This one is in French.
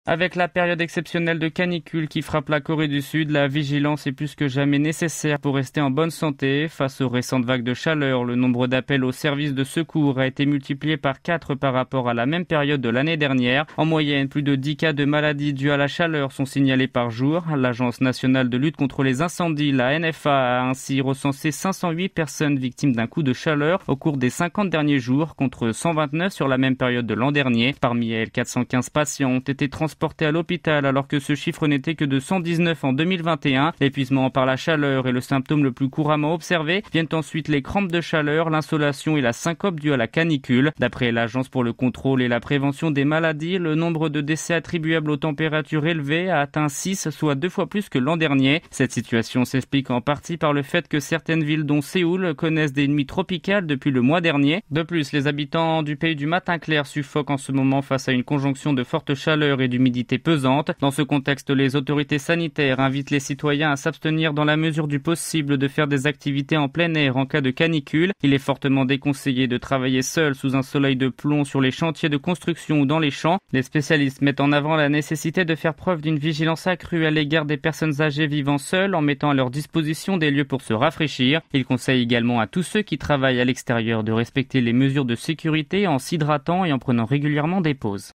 Avec la période exceptionnelle de canicule qui frappe la Corée du Sud, la vigilance est plus que jamais nécessaire pour rester en bonne santé. Face aux récentes vagues de chaleur, le nombre d'appels aux services de secours a été multiplié par 4 par rapport à la même période de l'année dernière. En moyenne, plus de 10 cas de maladies dues à la chaleur sont signalés par jour. L'Agence nationale de lutte contre les incendies, la NFA, a ainsi recensé 508 personnes victimes d'un coup de chaleur au cours des 50 derniers jours, contre 129 sur la même période de l'an dernier. Parmi elles, 415 patients ont été transportés à l'hôpital alors que ce chiffre n'était que de 119 en 2021. L'épuisement par la chaleur est le symptôme le plus couramment observé. Viennent ensuite les crampes de chaleur, l'insolation et la syncope due à la canicule. D'après l'Agence pour le contrôle et la prévention des maladies, le nombre de décès attribuables aux températures élevées a atteint 6, soit 2 fois plus que l'an dernier. Cette situation s'explique en partie par le fait que certaines villes dont Séoul connaissent des nuits tropicales depuis le mois dernier. De plus, les habitants du pays du matin clair suffoquent en ce moment face à une conjonction de forte chaleur et d'humidité pesante. Dans ce contexte, les autorités sanitaires invitent les citoyens à s'abstenir dans la mesure du possible de faire des activités en plein air en cas de canicule. Il est fortement déconseillé de travailler seul sous un soleil de plomb sur les chantiers de construction ou dans les champs. Les spécialistes mettent en avant la nécessité de faire preuve d'une vigilance accrue à l'égard des personnes âgées vivant seules en mettant à leur disposition des lieux pour se rafraîchir. Ils conseillent également à tous ceux qui travaillent à l'extérieur de respecter les mesures de sécurité en s'hydratant et en prenant régulièrement des pauses.